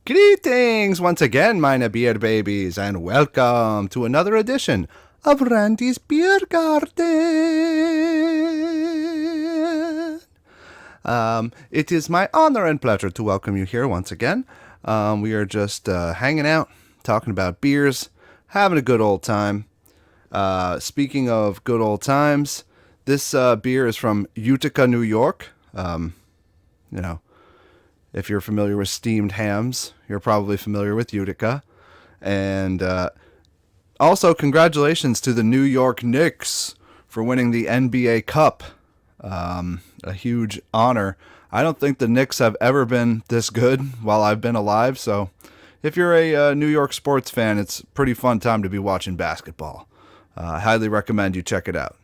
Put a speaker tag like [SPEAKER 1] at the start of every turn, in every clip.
[SPEAKER 1] Greetings once again, meine beer babies, and welcome to another edition of Randy's Beer Garden. It is my honor and pleasure to welcome you here once again. We are just hanging out, talking about beers, having a good old time. Speaking of good old times, this beer is from Utica, New York. You know, if you're familiar with steamed hams, you're probably familiar with Utica. And also, congratulations to the New York Knicks for winning the NBA Cup. A huge honor. I don't think the Knicks have ever been this good while I've been alive. So if you're a New York sports fan, it's a pretty fun time to be watching basketball. I highly recommend you check it out.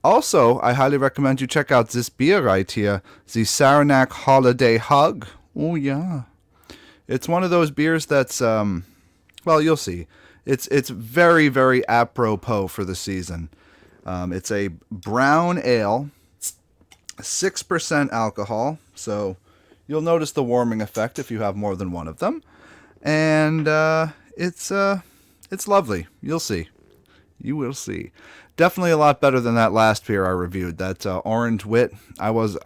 [SPEAKER 1] Also, I highly recommend you check out this beer right here, the Saranac Holiday Hug. Oh, yeah. It's one of those beers that's, well, you'll see. It's very, very apropos for the season. It's a brown ale, 6% alcohol, so you'll notice the warming effect if you have more than one of them. And it's lovely. You'll see. You will see. Definitely a lot better than that last beer I reviewed, that Orange Wit. I was,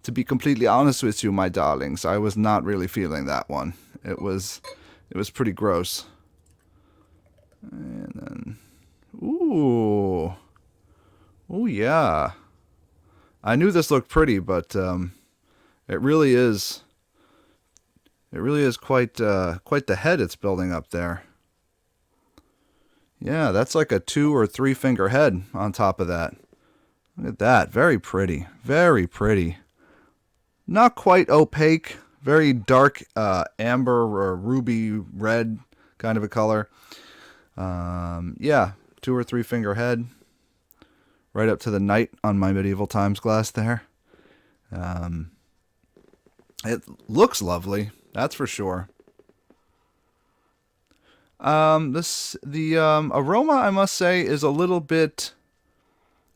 [SPEAKER 1] to be completely honest with you, my darlings, I was not really feeling that one. It was pretty gross. And then, ooh, yeah. I knew this looked pretty, but it really is. It really is quite the head it's building up there. Yeah, that's like a 2 or 3 finger head on top of that. Look at that. Very pretty. Very pretty. Not quite opaque. Very dark amber or ruby red kind of a color. Yeah, 2 or 3 finger head. Right up to the knight on my medieval times glass there. It looks lovely. That's for sure. The aroma, I must say, is a little bit,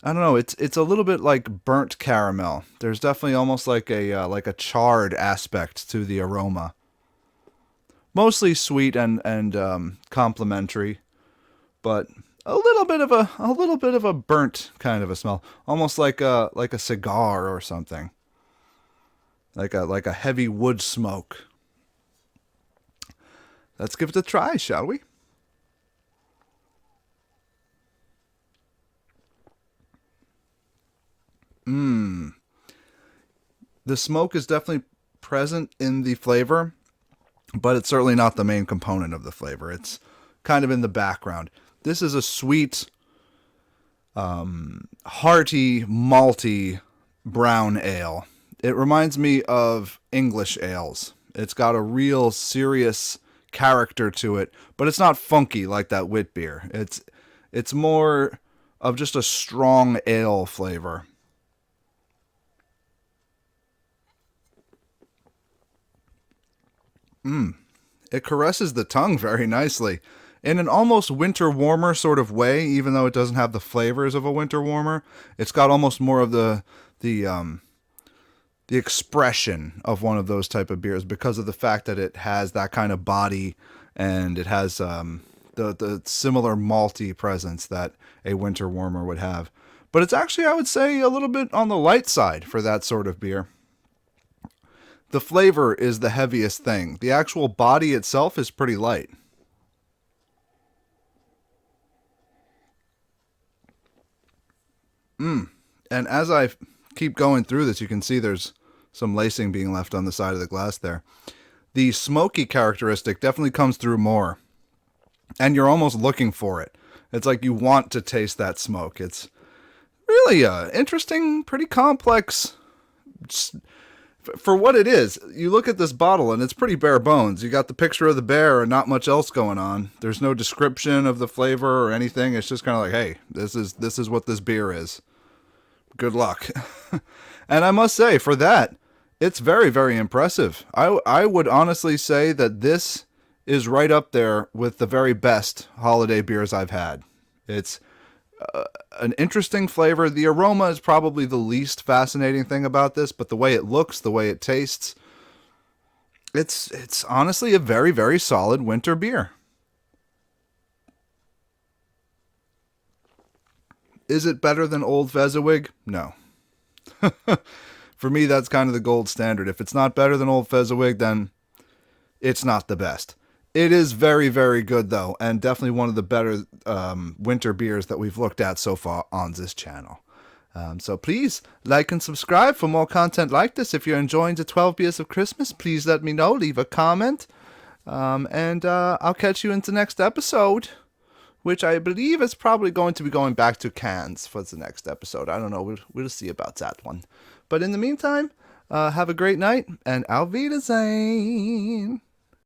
[SPEAKER 1] I don't know, it's a little bit like burnt caramel. There's definitely almost like a charred aspect to the aroma. Mostly sweet and complimentary, but a little bit of a burnt kind of a smell, almost like a cigar or something. Like a heavy wood smoke. Let's give it a try, shall we? The smoke is definitely present in the flavor, but it's certainly not the main component of the flavor. It's kind of in the background. This is a sweet, hearty, malty brown ale. It reminds me of English ales. It's got a real serious character to it, but it's not funky like that wit beer. It's more of just a strong ale flavor. It caresses the tongue very nicely in an almost winter warmer sort of way, even though it doesn't have the flavors of a winter warmer. It's got almost more of the expression of one of those type of beers because of the fact that it has that kind of body and it has the similar malty presence that a winter warmer would have. But it's actually, I would say, a little bit on the light side for that sort of beer. The flavor is the heaviest thing. The actual body itself is pretty light. And as I keep going through this, you can see there's some lacing being left on the side of the glass there. The smoky characteristic definitely comes through more. And you're almost looking for it. It's like you want to taste that smoke. It's really interesting, pretty complex. For what it is, you look at this bottle and it's pretty bare bones. You got the picture of the bear and not much else going on. There's no description of the flavor or anything. It's just kind of like, hey, this is what this beer is. Good luck. And I must say, for that, it's very, very impressive. I would honestly say that this is right up there with the very best holiday beers I've had. It's an interesting flavor. The aroma is probably the least fascinating thing about this, but the way it looks, the way it tastes, It's honestly a very, very solid winter beer. Is it better than Old Fezziwig? No. For me, that's kind of the gold standard. If it's not better than Old Fezziwig, then it's not the best. It is very, very good, though, and definitely one of the better winter beers that we've looked at so far on this channel. So please like and subscribe for more content like this. If you're enjoying the 12 Beers of Christmas, please let me know. Leave a comment. And I'll catch you in the next episode, which I believe is probably going to be going back to cans for the next episode. I don't know. We'll see about that one. But in the meantime, have a great night, and Auf Wiedersehen.